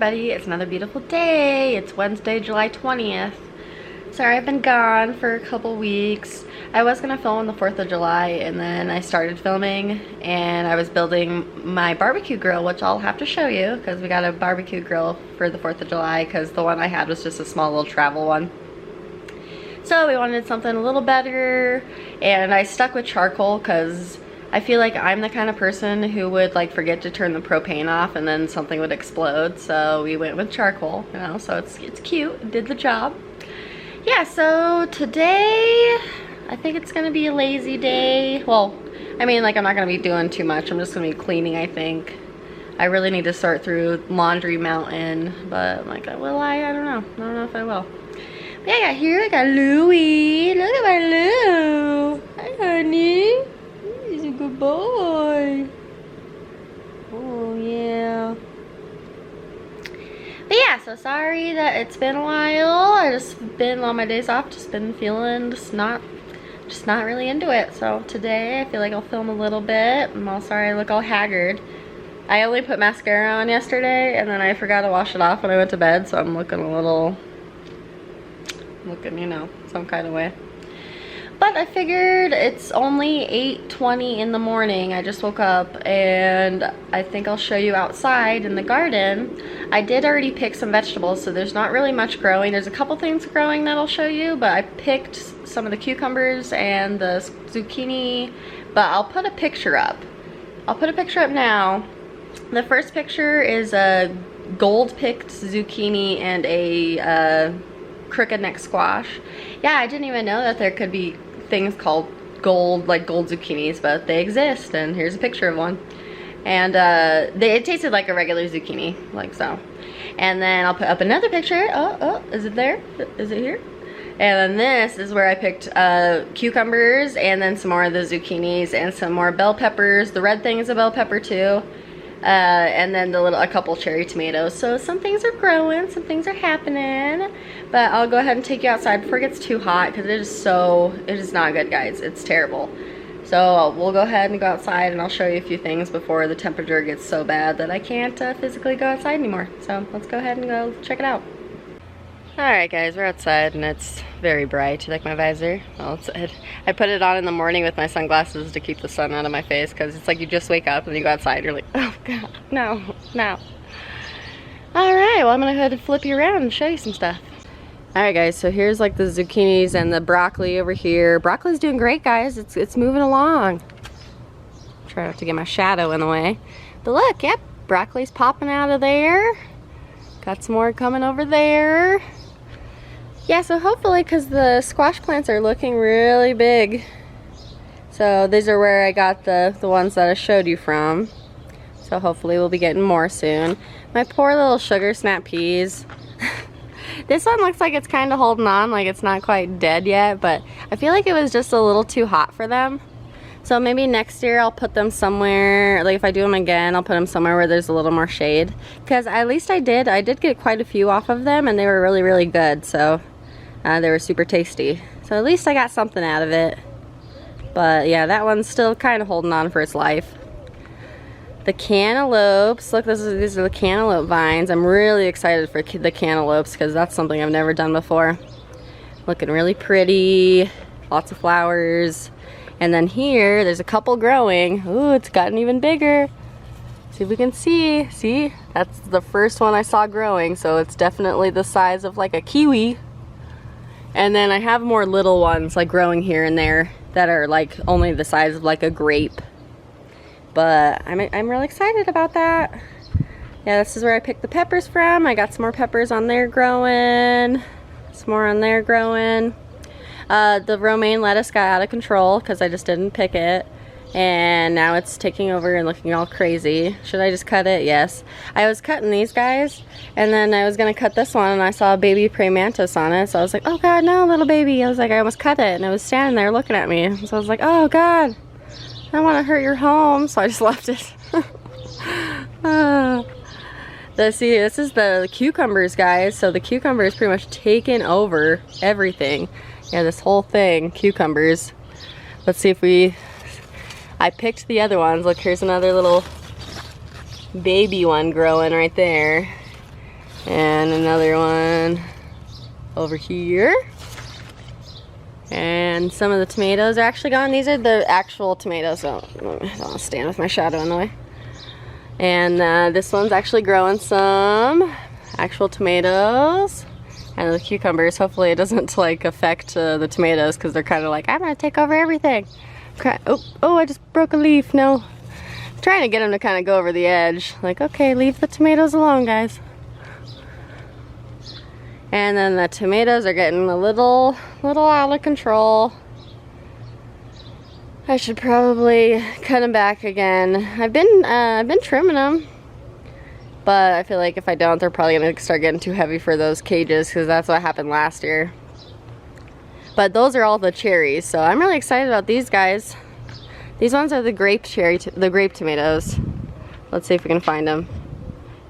everybody. It's another beautiful day. It's Wednesday, July 20th. Sorry I've been gone for a couple weeks. I was gonna film on the 4th of July and then I started filming and I was building my barbecue grill, which I'll have to show you because we got a barbecue grill for the 4th of July because the one I had was just a small little travel one. So we wanted something a little better and I stuck with charcoal because I feel like I'm the kind of person who would like forget to turn the propane off and then something would explode. So we went with charcoal, you know, so it's cute, it did the job. Yeah, so today I think it's gonna be a lazy day. Well, I mean, like I'm not gonna be doing too much. I'm just gonna be cleaning, I think. I really need to sort through laundry mountain, but I'm like, will I? I don't know. I don't know if I will. But yeah, I got here, I got Louie. Look at my Lou. Hi, honey. He's a good boy. Oh, yeah. But yeah, so sorry that it's been a while. I just been on my days off, just been feeling just not really into it. So today I feel like I'll film a little bit. I'm all sorry I look all haggard. I only put mascara on yesterday and then I forgot to wash it off when I went to bed, so I'm looking a little, you know, some kind of way. But I figured it's only 8:20 in the morning. I just woke up and I think I'll show you outside in the garden. I did already pick some vegetables, so there's not really much growing. There's a couple things growing that I'll show you, but I picked some of the cucumbers and the zucchini, but I'll put a picture up. I'll put a picture up now. The first picture is a gold picked zucchini and a crooked neck squash. Yeah, I didn't even know that there could be things called gold zucchinis, but they exist, and here's a picture of one. And it tasted like a regular zucchini, like so. And then I'll put up another picture. Oh, is it there? Is it here? And then this is where I picked cucumbers and then some more of the zucchinis and some more bell peppers. The red thing is a bell pepper too. And then a couple cherry tomatoes. So some things are growing, some things are happening. But I'll go ahead and take you outside before it gets too hot because it is not good, guys. It's terrible. So we'll go ahead and go outside and I'll show you a few things before the temperature gets so bad that I can't physically go outside anymore. So let's go ahead and go check it out. Alright guys, we're outside and it's very bright. You like my visor? Well, I put it on in the morning with my sunglasses to keep the sun out of my face because it's like you just wake up and you go outside and you're like, oh god, no. Alright, well I'm gonna go ahead and flip you around and show you some stuff. Alright guys, so here's like the zucchinis and the broccoli over here. Broccoli's doing great, guys. It's moving along. Try not to get my shadow in the way. But look, yep, broccoli's popping out of there. Got some more coming over there. Yeah, so hopefully, because the squash plants are looking really big. So these are where I got the ones that I showed you from. So hopefully we'll be getting more soon. My poor little sugar snap peas. This one looks like it's kind of holding on, like it's not quite dead yet, but I feel like it was just a little too hot for them. So maybe next year I'll put them somewhere, like if I do them again, I'll put them somewhere where there's a little more shade. Because at least I did get quite a few off of them and they were really, really good. So they were super tasty. So at least I got something out of it. But yeah, that one's still kind of holding on for its life. The cantaloupes, look, these are the cantaloupe vines. I'm really excited for the cantaloupes because that's something I've never done before. Looking really pretty, lots of flowers. And then here, there's a couple growing. Ooh, it's gotten even bigger. See if we can see. See, that's the first one I saw growing, so it's definitely the size of like a kiwi. And then I have more little ones like growing here and there that are like only the size of like a grape. But I'm really excited about that. Yeah, this is where I picked the peppers from. I got some more peppers on there growing. Some more on there growing. The romaine lettuce got out of control because I just didn't pick it. And now it's taking over and looking all crazy. Should I just cut it? Yes. I was cutting these guys and then I was going to cut this one and I saw a baby praying mantis on it. So I was like, oh god, no, little baby. I was like, I almost cut it and it was standing there looking at me. So I was like, oh god, I don't want to hurt your home. So I just left it. See, this is the cucumbers, guys. So the cucumber is pretty much taken over everything. Yeah, this whole thing, cucumbers. Let's see if I picked the other ones. Look, here's another little baby one growing right there. And another one over here. And some of the tomatoes are actually gone. These are the actual tomatoes, so I don't want to stand with my shadow in the way. And this one's actually growing some actual tomatoes and the cucumbers. Hopefully it doesn't like affect the tomatoes, because they're kind of like, I'm gonna take over everything. Oh, I just broke a leaf. No. I'm trying to get them to kind of go over the edge. Like, okay, leave the tomatoes alone, guys. And then the tomatoes are getting a little out of control. I should probably cut them back again. I've been trimming them, but I feel like if I don't, they're probably gonna start getting too heavy for those cages, because that's what happened last year. But those are all the cherries, so I'm really excited about these guys. These ones are the grape tomatoes. Let's see if we can find them.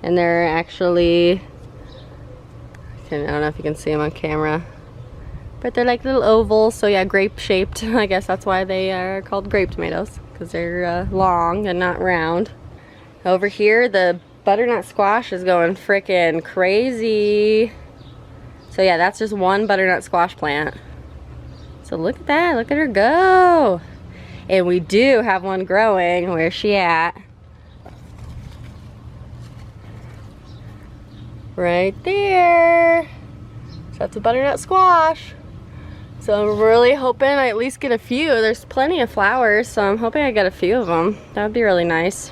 And they're actually, I don't know if you can see them on camera, but they're like little ovals, so yeah, grape shaped. I guess that's why they are called grape tomatoes, because they're long and not round. Over here, the butternut squash is going freaking crazy. So yeah, that's just one butternut squash plant. So look at that, look at her go. And we do have one growing. Where's she at? Right there. So that's a butternut squash. So I'm really hoping I at least get a few. There's plenty of flowers, so I'm hoping I get a few of them. That would be really nice.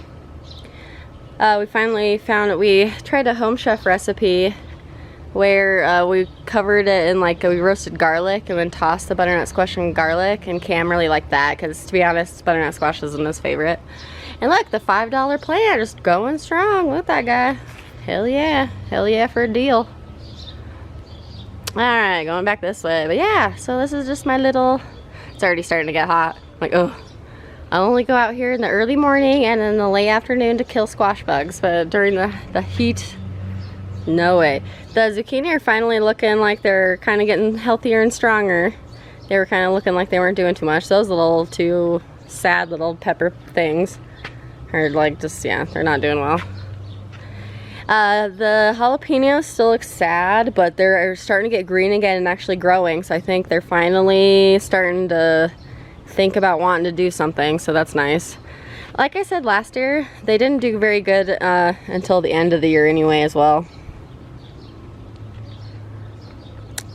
We finally found that we tried a Home Chef recipe where we covered it in we roasted garlic and then tossed the butternut squash in garlic, and Cam really liked that, because to be honest, butternut squash isn't his favorite. And look, the $5 plant just going strong. Look at that guy. Hell yeah for a deal. Alright, going back this way. But yeah, so this is just my little, it's already starting to get hot. Like, oh, I only go out here in the early morning and in the late afternoon to kill squash bugs, but during the heat, no way. The zucchini are finally looking like they're kind of getting healthier and stronger. They were kind of looking like they weren't doing too much. Those little two sad little pepper things are like just, yeah, they're not doing well. The jalapenos still look sad, but they're starting to get green again and actually growing. So I think they're finally starting to think about wanting to do something. So that's nice. Like I said last year, they didn't do very good until the end of the year anyway as well.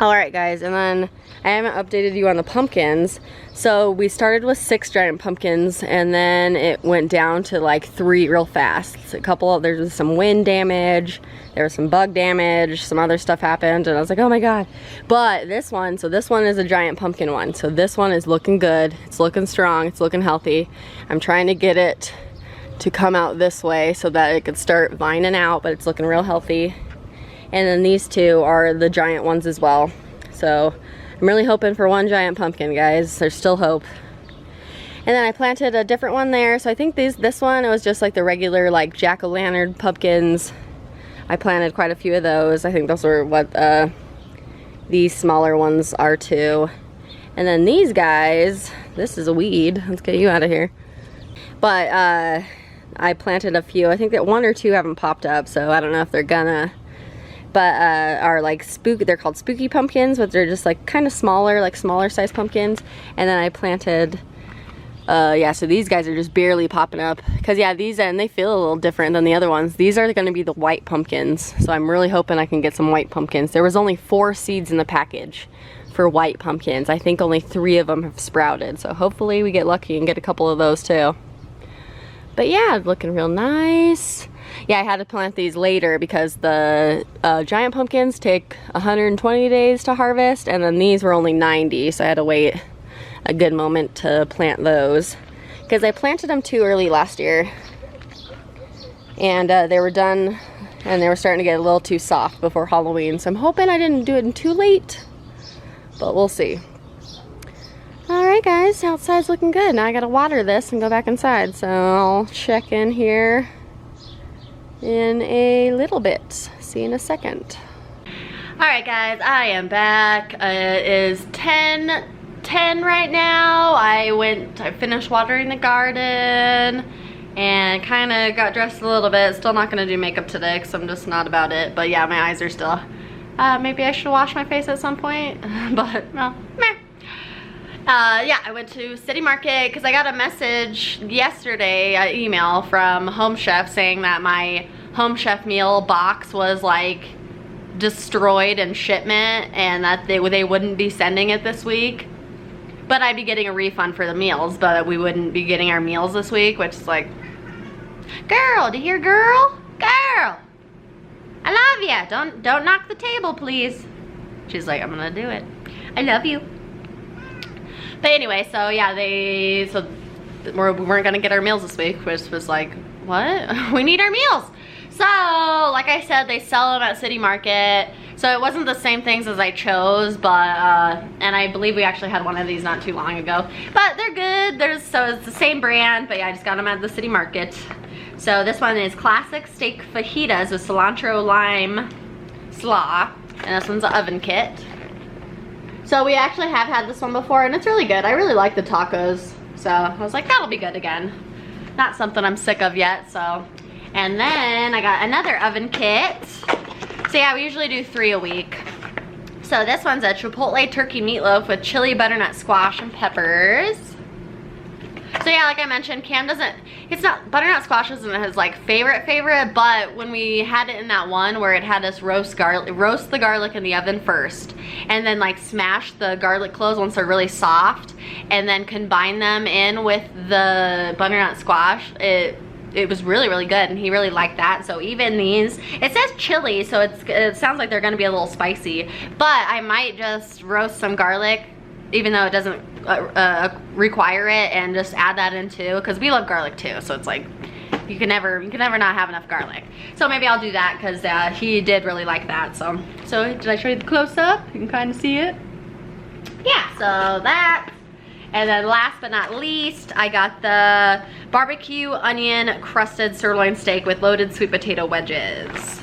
Alright guys, and then I haven't updated you on the pumpkins. So we started with 6 giant pumpkins, and then it went down to like 3 real fast. There was some wind damage, there was some bug damage, some other stuff happened, and I was like, oh my god. But this one, so this one is a giant pumpkin one. So this one is looking good, it's looking strong, it's looking healthy. I'm trying to get it to come out this way so that it could start vining out, but it's looking real healthy. And then these 2 are the giant ones as well. So I'm really hoping for 1 giant pumpkin, guys. There's still hope. And then I planted a different one there. So I think this one, it was just like the regular like jack-o'-lantern pumpkins. I planted quite a few of those. I think those are what these smaller ones are too. And then these guys, this is a weed. Let's get you out of here. But I planted a few. I think that 1 or 2 haven't popped up, so I don't know if they're gonna. But are like they're called spooky pumpkins, but they're just like kind of smaller, like smaller size pumpkins. And then I planted, yeah, so these guys are just barely popping up. Because yeah, these, and they feel a little different than the other ones. These are going to be the white pumpkins. So I'm really hoping I can get some white pumpkins. There was only 4 seeds in the package for white pumpkins. I think only 3 of them have sprouted. So hopefully we get lucky and get a couple of those too. But yeah, looking real nice. Yeah, I had to plant these later because the giant pumpkins take 120 days to harvest, and then these were only 90, so I had to wait a good moment to plant those. Because I planted them too early last year, and they were done, and they were starting to get a little too soft before Halloween, so I'm hoping I didn't do it too late, but we'll see. Alright guys, outside's looking good. Now I gotta water this and go back inside, so I'll check in here in a little bit. See you in a second. Alright guys, I am back. It is 10:10 right now. I finished watering the garden, and kind of got dressed a little bit. Still not gonna do makeup today because I'm just not about it. But yeah, my eyes are still, maybe I should wash my face at some point, but no, meh. Yeah, I went to City Market because I got a message yesterday, an email from Home Chef saying that my Home Chef meal box was like destroyed in shipment and that they wouldn't be sending it this week. But I'd be getting a refund for the meals, but we wouldn't be getting our meals this week, which is like, girl, do you hear, girl? Girl, I love ya. Don't knock the table, please. She's like, I'm gonna do it. I love you. But anyway, so yeah, we weren't gonna get our meals this week, which was like, what? We need our meals. So, like I said, they sell them at City Market. So it wasn't the same things as I chose, but, and I believe we actually had one of these not too long ago. But they're good, so it's the same brand, but yeah, I just got them at the City Market. So this one is classic steak fajitas with cilantro lime slaw, and this one's an oven kit. So we actually have had this one before, and it's really good. I really like the tacos, so I was like, that'll be good again. Not something I'm sick of yet, so. And then I got another oven kit. So yeah, we usually do 3 a week. So this one's a chipotle turkey meatloaf with chili, butternut squash, and peppers. So yeah, like I mentioned, Cam doesn't, butternut squash isn't his like favorite, but when we had it in that one where it had us roast the garlic in the oven first, and then like smash the garlic cloves once they're really soft, and then combine them in with the butternut squash, it was really good, and he really liked that. So even these, it says chili, so it sounds like they're gonna be a little spicy, but I might just roast some garlic, even though it doesn't require it, and just add that in too, because we love garlic too. So it's like, you can never not have enough garlic. So maybe I'll do that, because he did really like that. So did I show you the close up? You can kind of see it. Yeah, so that. And then last but not least, I got the barbecue onion crusted sirloin steak with loaded sweet potato wedges.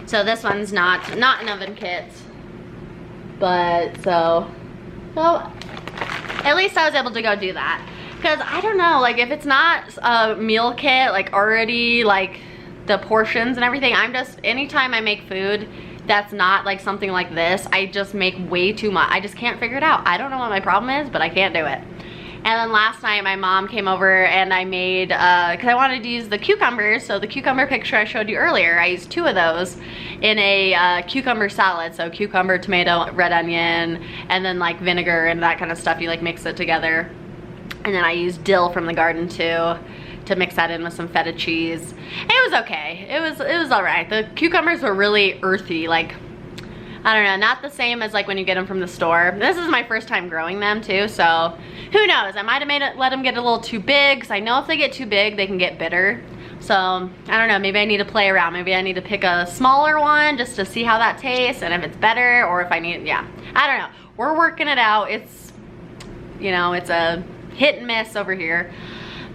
So this one's not an oven kit, but so, well, at least I was able to go do that. Because I don't know, like if it's not a meal kit, like already like the portions and everything, anytime I make food that's not like something like this, I just make way too much. I just can't figure it out. I don't know what my problem is, but I can't do it. And then last night my mom came over and I made, because I wanted to use the cucumbers, so the cucumber picture I showed you earlier, I used 2 of those in a cucumber salad. So cucumber, tomato, red onion, and then like vinegar and that kind of stuff. You like mix it together. And then I used dill from the garden too, to mix that in with some feta cheese. It was okay. It was all right. The cucumbers were really earthy, like, I don't know, not the same as like when you get them from the store. This is my first time growing them too, so who knows? I might have let them get a little too big, because I know if they get too big, they can get bitter. So I don't know, maybe I need to play around. Maybe I need to pick a smaller one just to see how that tastes, and if it's better, or if I need, yeah, I don't know. We're working it out. It's, you know, it's a hit and miss over here.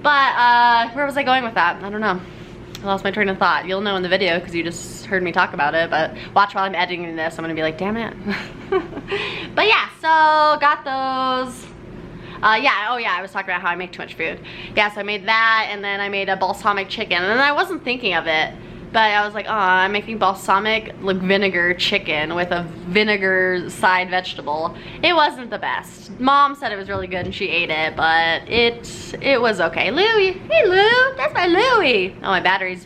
But where was I going with that? I don't know. I lost my train of thought. You'll know in the video because you just heard me talk about it, but watch while I'm editing this. I'm gonna be like, damn it. But yeah, so got those. Yeah, oh yeah, I was talking about how I make too much food. Yeah, so I made that, and then I made a balsamic chicken, and I wasn't thinking of it, but I was like, oh, I'm making balsamic like vinegar chicken with a vinegar side vegetable. It wasn't the best. Mom said it was really good and she ate it, but it was okay. Louie, hey Lou, that's my Louie. Oh, my battery's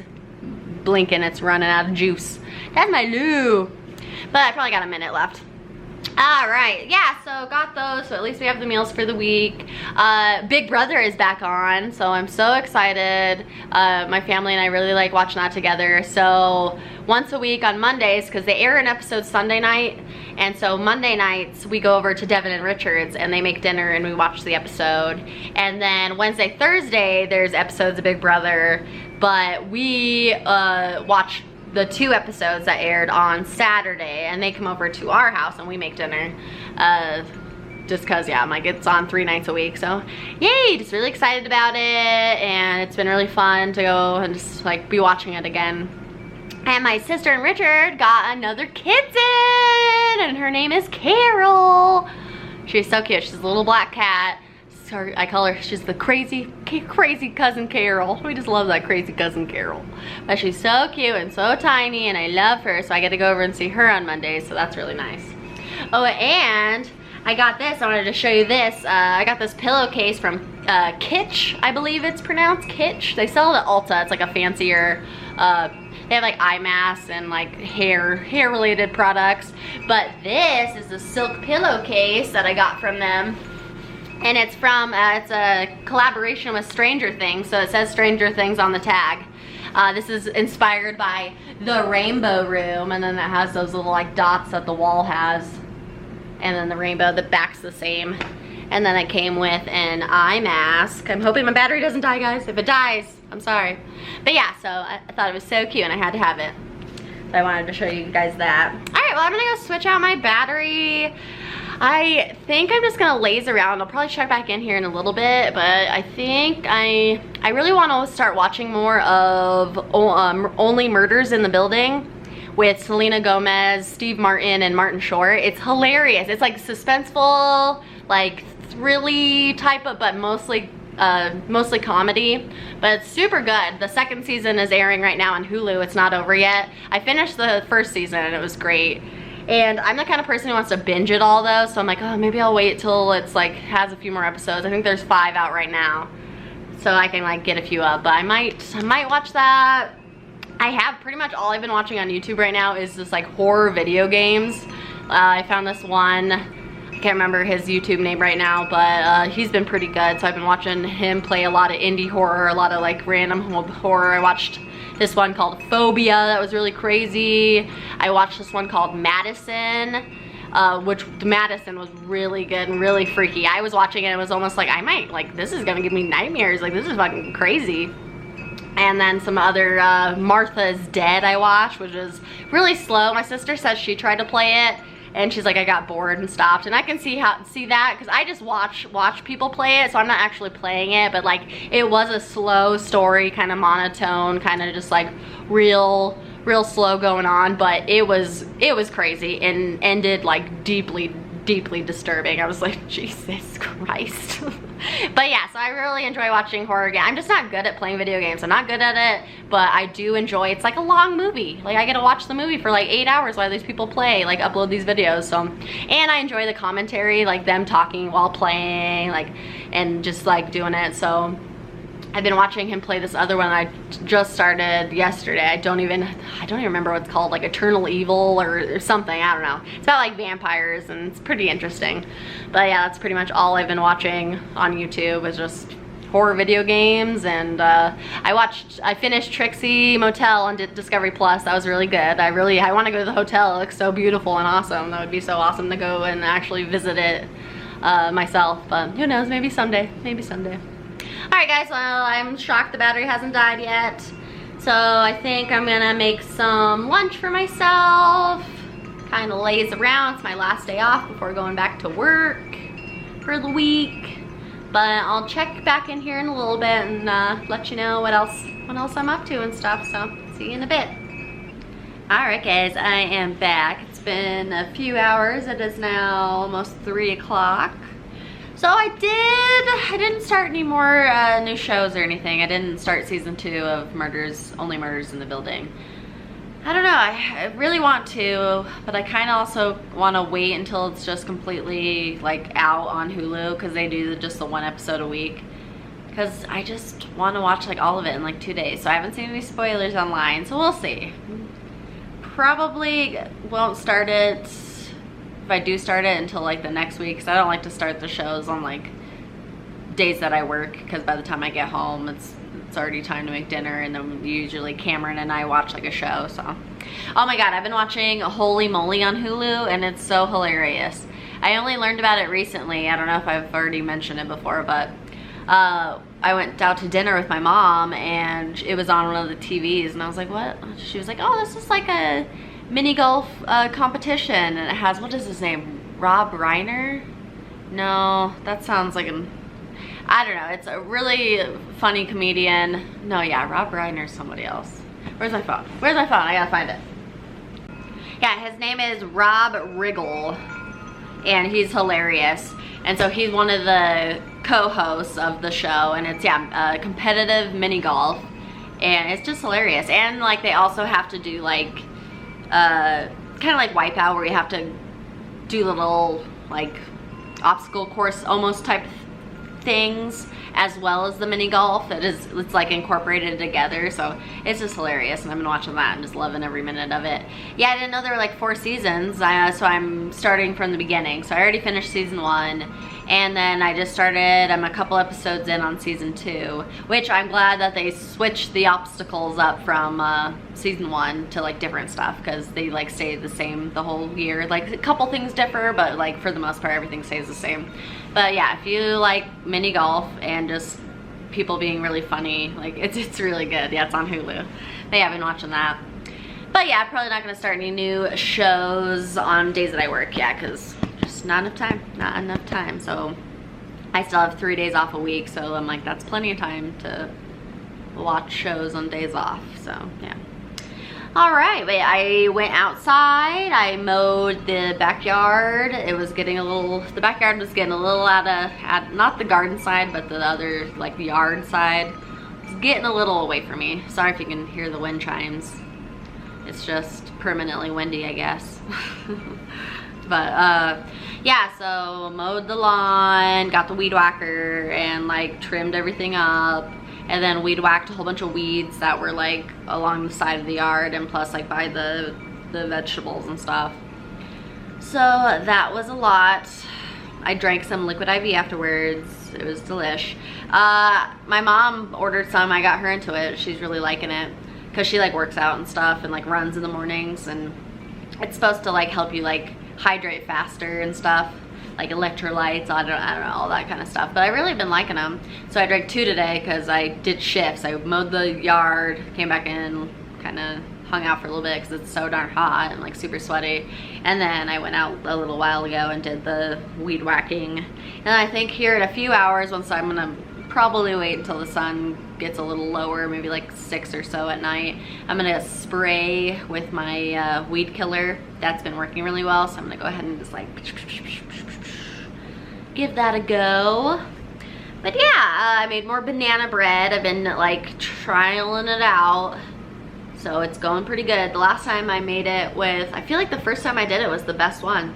blinking, it's running out of juice. That's my Lou. But I probably got a minute left. All right, yeah, so got those, so at least we have the meals for the week. Big Brother is back on, so I'm so excited. My family and I really like watching that together. So once a week on Mondays, because they air an episode Sunday night, and so Monday nights we go over to Devin and Richards and they make dinner and we watch the episode. And then Wednesday, Thursday, there's episodes of Big Brother, but we watch the 2 episodes that aired on Saturday, and they come over to our house and we make dinner. Just cause, yeah, I'm like, it's on 3 nights a week, so yay, just really excited about it, and it's been really fun to go and just like be watching it again. And my sister and Richard got another kitten, and her name is Carol. She's so cute. She's a little black cat, I call her, she's the crazy cousin Carol. We just love that crazy cousin Carol. But she's so cute and so tiny, and I love her, so I get to go over and see her on Monday, so that's really nice. Oh, and I got this. I wanted to show you this. I got this pillowcase from Kitsch, I believe it's pronounced Kitsch. They sell it at Ulta. It's like a fancier, they have like eye masks and like hair related products. But this is a silk pillowcase that I got from them. And it's from, it's a collaboration with Stranger Things, so it says Stranger Things on the tag. This is inspired by the Rainbow Room, and then it has those little like dots that the wall has. And then the rainbow, the back's the same. And then it came with an eye mask. I'm hoping my battery doesn't die, guys. If it dies, I'm sorry. But yeah, so I thought it was so cute and I had to have it. So I wanted to show you guys that. All right, well, I'm gonna go switch out my battery. I think I'm just gonna laze around. I'll probably check back in here in a little bit, but I think I really wanna start watching more of Only Murders in the Building with Selena Gomez, Steve Martin, and Martin Short. It's hilarious. It's like suspenseful, like thrilly type of, but mostly comedy, but it's super good. The second season is airing right now on Hulu. It's not over yet. I finished the first season and it was great. And I'm the kind of person who wants to binge it all though, so I'm like, oh, maybe I'll wait till it's like, has a few more episodes. I think there's 5 out right now, so I can like get a few up, but I might watch that. I have pretty much all I've been watching on YouTube right now is just like horror video games. I found this one, I can't remember his YouTube name right now, but he's been pretty good. So I've been watching him play a lot of indie horror, a lot of like random horror. I watched this one called Phobia, that was really crazy. I watched this one called Madison, which Madison was really good and really freaky. I was watching it, it was almost like, I might, like, this is gonna give me nightmares, like this is fucking crazy. And then some other, Martha's Dead I watched, which is really slow. My sister says she tried to play it and she's like, I got bored and stopped. And I can see that because I just watch people play it, so I'm not actually playing it, but like it was a slow story, kind of monotone, kind of just like real slow going on, but it was crazy and ended like deeply disturbing. I was like, Jesus Christ. But yeah, so I really enjoy watching horror games. I'm just not good at playing video games. I'm not good at it, but I do enjoy, it's like a long movie. Like I get to watch the movie for like 8 hours while these people play, like upload these videos. So, and I enjoy the commentary, like them talking while playing, like, and just like doing it. So I've been watching him play this other one I just started yesterday. I don't even remember what it's called, like Eternal Evil or something, I don't know. It's about like vampires and it's pretty interesting. But yeah, that's pretty much all I've been watching on YouTube is just horror video games. And I finished Trixie Motel on Discovery Plus. That was really good. I want to go to the hotel. It looks so beautiful and awesome. That would be so awesome to go and actually visit it myself. But who knows, maybe someday, maybe someday. Alright guys, well, I'm shocked the battery hasn't died yet. So I think I'm gonna make some lunch for myself. Kind of laze around. It's my last day off before going back to work for the week. But I'll check back in here in a little bit and let you know what else I'm up to and stuff. So see you in a bit. Alright guys, I am back. It's been a few hours. It is now almost 3 o'clock. So I didn't start any more new shows or anything. I didn't start season 2 of Only Murders in the Building. I don't know, I really want to, but I kind of also want to wait until it's just completely like out on Hulu, because they do just the 1 episode a week. Because I just want to watch like all of it in like 2 days. So I haven't seen any spoilers online, so we'll see. Probably won't start it, if I do start it, until like the next week, because I don't like to start the shows on like days that I work, because by the time I get home it's already time to make dinner, and then usually Cameron and I watch like a show. So oh my god, I've been watching Holy Moly on Hulu and it's so hilarious. I only learned about it recently. I don't know if I've already mentioned it before, but I went out to dinner with my mom and it was on one of the TVs and I was like, what? She was like, oh, this is like a mini golf competition, and it has, what is his name, Rob Reiner? No, that sounds like an, I don't know, it's a really funny comedian. No, yeah, Rob Reiner's somebody else. Where's my phone? Where's my phone? I gotta find it. Yeah, his name is Rob Riggle and he's hilarious. And so he's one of the co-hosts of the show, and it's competitive mini golf, and it's just hilarious. And like they also have to do like kind of like Wipeout, where you have to do little like obstacle course almost type things, as well as the mini golf. It's like incorporated together, so it's just hilarious, and I've been watching that and just loving every minute of it. Yeah, I didn't know there were like 4 seasons, so I'm starting from the beginning. So I already finished season 1, and then I just started, I'm a couple episodes in on season 2, which I'm glad that they switched the obstacles up from season 1 to like different stuff, because they like stay the same the whole year. Like a couple things differ, but like for the most part everything stays the same. But yeah, if you like mini golf and just people being really funny, like it's really good. Yeah, it's on Hulu. But yeah, I've been watching that. But yeah, I'm probably not gonna start any new shows on days that I work, yeah, because just not enough time. So I still have 3 days off a week, so I'm like, that's plenty of time to watch shows on days off. So yeah. All right, but I went outside, I mowed the backyard. It was getting the backyard was getting a little out of, not the garden side, but the other like yard side. It's getting a little away from me. Sorry if you can hear the wind chimes. It's just permanently windy, I guess. But yeah, so mowed the lawn, got the weed whacker, and like trimmed everything up. And then weed whacked a whole bunch of weeds that were like along the side of the yard, and plus like by the vegetables and stuff. So that was a lot. I drank some Liquid IV afterwards. It was delish. My mom ordered some. I got her into it. She's really liking it because she like works out and stuff and like runs in the mornings, and it's supposed to like help you like hydrate faster and stuff. Like electrolytes, I don't know, all that kind of stuff. But I've really been liking them. So I drank 2 today because I did shifts. I mowed the yard, came back in, kind of hung out for a little bit because it's so darn hot and like super sweaty. And then I went out a little while ago and did the weed whacking. And I think here in a few hours, once I'm gonna probably wait until the sun gets a little lower, maybe like 6 or so at night, I'm gonna spray with my weed killer. That's been working really well, so I'm gonna go ahead and just like give that a go. But yeah, I made more banana bread. I've been like trialing it out, so it's going pretty good. The last time I made it with, I feel like the first time I did it was the best one,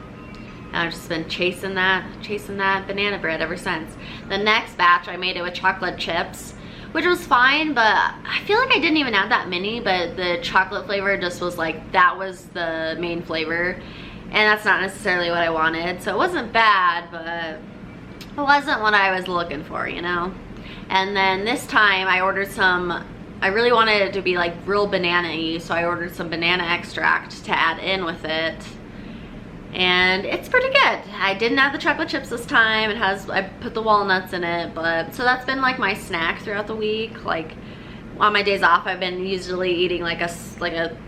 and I've just been chasing that banana bread ever since. The next batch I made it with chocolate chips, which was fine, but I feel like I didn't even add that many, but the chocolate flavor just was like, that was the main flavor, and that's not necessarily what I wanted. So it wasn't bad, but it wasn't what I was looking for, you know? And then this time I ordered some, I really wanted it to be like real banana-y, so I ordered some banana extract to add in with it. And it's pretty good. I didn't add the chocolate chips this time. I put the walnuts in it, but so that's been like my snack throughout the week. Like on my days off, I've been usually eating like a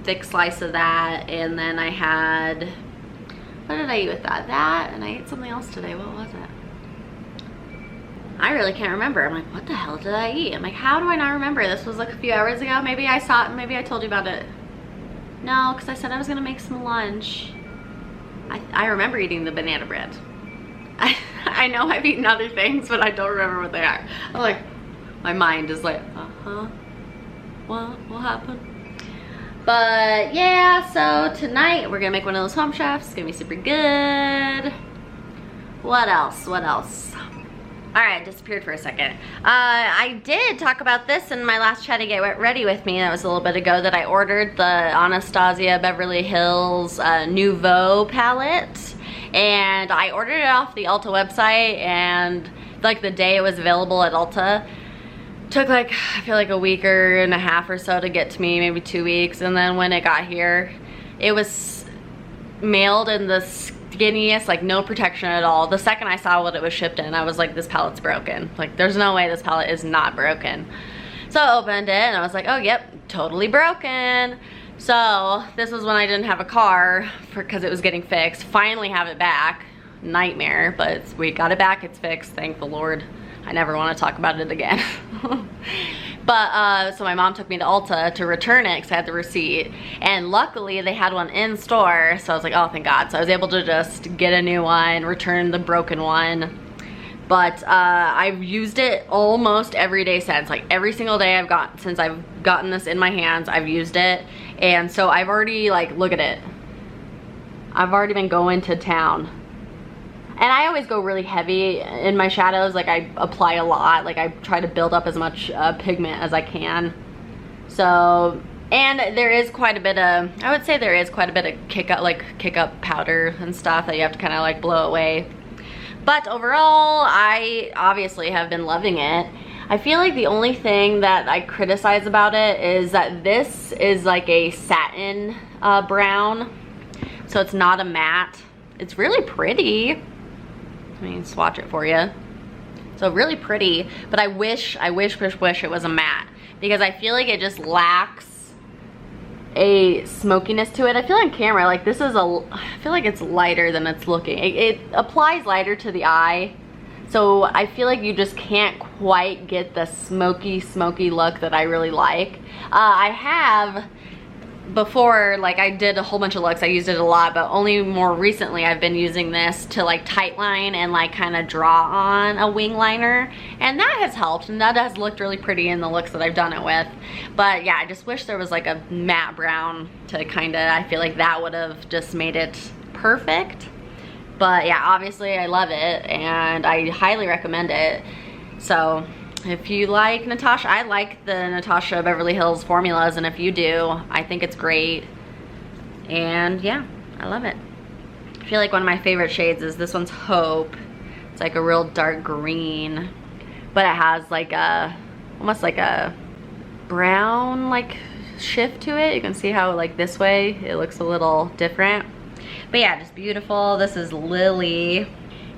thick slice of that, and then I had, what did I eat with that? That, and I ate something else today. What was it? I really can't remember. I'm like, what the hell did I eat? I'm like, how do I not remember? This was like a few hours ago. Maybe I saw it, maybe I told you about it. No, because I said I was gonna make some lunch. I remember eating the banana bread. I know I've eaten other things, but I don't remember what they are. I'm like, my mind is like, what happened? But yeah, so tonight we're gonna make one of those home chefs. It's gonna be super good. What else? All right, I disappeared for a second. I did talk about this in my last Chatty Get Ready With Me. That was a little bit ago, that I ordered the Anastasia Beverly Hills Nouveau palette. And I ordered it off the Ulta website, and like the day it was available at Ulta, took like, I feel like a week and a half or so to get to me, maybe 2 weeks. And then when it got here, it was mailed in the skinniest, like no protection at all. The second I saw what it was shipped in, I was like, this pallet's broken. Like, there's no way this palette is not broken. So I opened it and I was like, oh yep, totally broken. So this was when I didn't have a car because it was getting fixed. Finally have it back. Nightmare, but we got it back. It's fixed, thank the Lord. I never want to talk about it again. But so my mom took me to Ulta to return it because I had the receipt, and luckily they had one in store, so I was like, oh thank God. So I was able to just get a new one, return the broken one. but I've used it almost every day since. Like every single day since I've gotten this in my hands, I've used it. And so I've already, like, look at it. I've already been going to town. And I always go really heavy in my shadows. Like I apply a lot. Like I try to build up as much pigment as I can. So, and there is quite a bit of, I would say there is quite a bit of kick up powder and stuff that you have to kind of like blow away. But overall, I obviously have been loving it. I feel like the only thing that I criticize about it is that this is like a satin brown. So it's not a matte. It's really pretty. Let me swatch it for you. So really pretty, but I wish it was a matte, because I feel like it just lacks a smokiness to it. I feel on camera like this is I feel like it's lighter than it's looking. It applies lighter to the eye, so I feel like you just can't quite get the smoky look that I really like. I have before, like I did a whole bunch of looks, I used it a lot, but only more recently I've been using this to like tight line and like kind of draw on a wing liner, and that has helped, and that has looked really pretty in the looks that I've done it with. But yeah, I just wish there was like a matte brown to kind of, I feel like that would have just made it perfect. But yeah, obviously I love it and I highly recommend it. So if you like Natasha, I like the Natasha Beverly Hills formulas, and if you do, I think it's great. And yeah, I love it. I feel like one of my favorite shades is this one's Hope. It's like a real dark green, but it has like a, almost like a brown like shift to it. You can see how like this way it looks a little different. But yeah, just beautiful. This is Lily.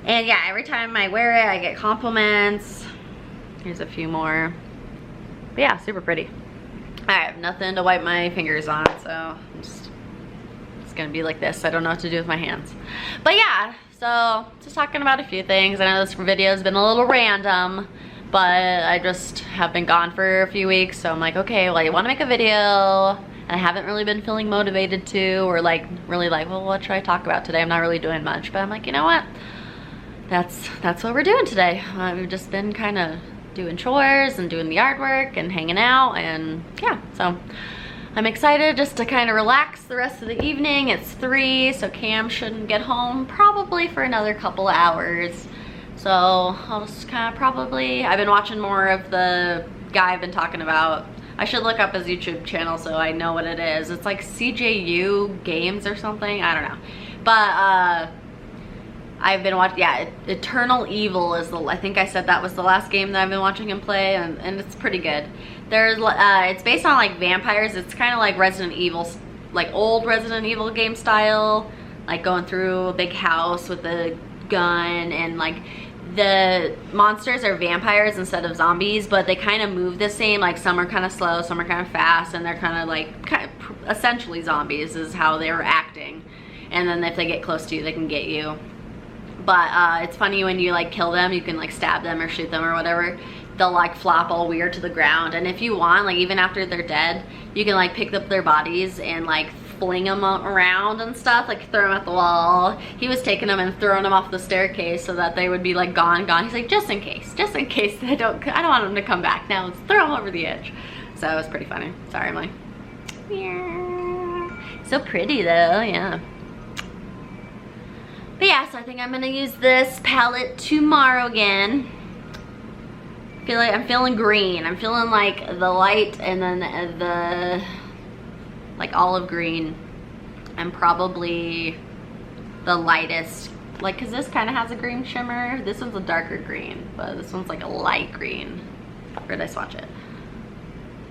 And yeah, every time I wear it, I get compliments. Here's a few more. But yeah, super pretty. I have nothing to wipe my fingers on, so it's gonna be like this. I don't know what to do with my hands. But yeah, so just talking about a few things. I know this video has been a little random, but I just have been gone for a few weeks, so I'm like, okay, well, I want to make a video, and I haven't really been feeling motivated to, or like really like, well, what should I talk about today? I'm not really doing much, but I'm like, you know what? That's what we're doing today. We've just been kind of doing chores and doing the yard work and hanging out, and yeah, so I'm excited just to kind of relax the rest of the evening. It's 3, so Cam shouldn't get home probably for another couple of hours. So I'll just kind of probably, I've been watching more of the guy I've been talking about. I should look up his YouTube channel so I know what it is. It's like CJU Games or something, I don't know. But I've been watching, yeah, Eternal Evil is the, I think I said that was the last game that I've been watching him play, and it's pretty good. There's, it's based on like vampires. It's kind of like Resident Evil, like old Resident Evil game style, like going through a big house with a gun, and like the monsters are vampires instead of zombies, but they kind of move the same. Like some are kind of slow, some are kind of fast, and they're kind of like essentially zombies is how they were acting. And then if they get close to you, they can get you. But it's funny when you like kill them, you can like stab them or shoot them or whatever, they'll like flop all weird to the ground. And if you want, like even after they're dead, you can like pick up their bodies and like fling them around and stuff, like throw them at the wall. He was taking them and throwing them off the staircase so that they would be like gone. He's like, just in case I don't want them to come back. Now let's throw them over the edge. So it was pretty funny. Sorry, I'm like, yeah. So pretty though, yeah. But yeah, so I think I'm gonna use this palette tomorrow again. I feel like I'm feeling green. I'm feeling like the light and then the like olive green, and probably the lightest, like, cause this kind of has a green shimmer. This one's a darker green, but this one's like a light green. Where did I swatch it?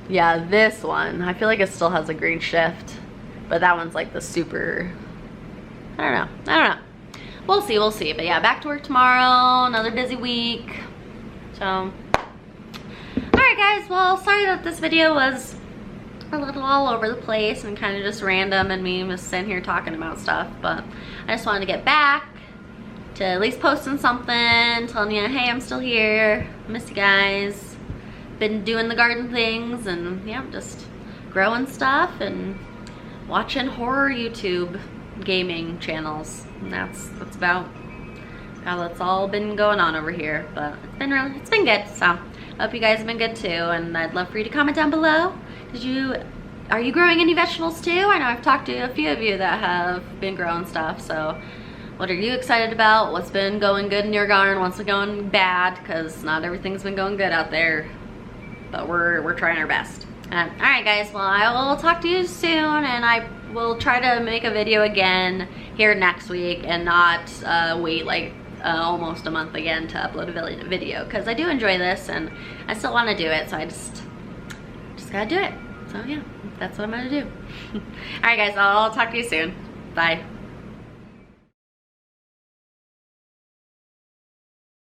Yeah, this one, I feel like it still has a green shift, but that one's like the super, I don't know. We'll see. But yeah, back to work tomorrow, another busy week. So, alright guys, well, sorry that this video was a little all over the place and kind of just random and me just sitting here talking about stuff, but I just wanted to get back to at least posting something, telling you, hey, I'm still here, miss you guys, been doing the garden things, and yeah, just growing stuff and watching horror YouTube gaming channels, and that's about how that's all been going on over here. But it's been good. So I hope you guys have been good too, and I'd love for you to comment down below. Are you growing any vegetables too? I know I've talked to a few of you that have been growing stuff, so what are you excited about? What's been going good in your garden? What's been going bad? Because not everything's been going good out there, but we're trying our best. All right, guys, well, I will talk to you soon, and I will try to make a video again here next week and not wait like almost a month again to upload a video, because I do enjoy this and I still want to do it, so I just gotta do it. So yeah, that's what I'm gonna do. All right, guys, I'll talk to you soon. Bye.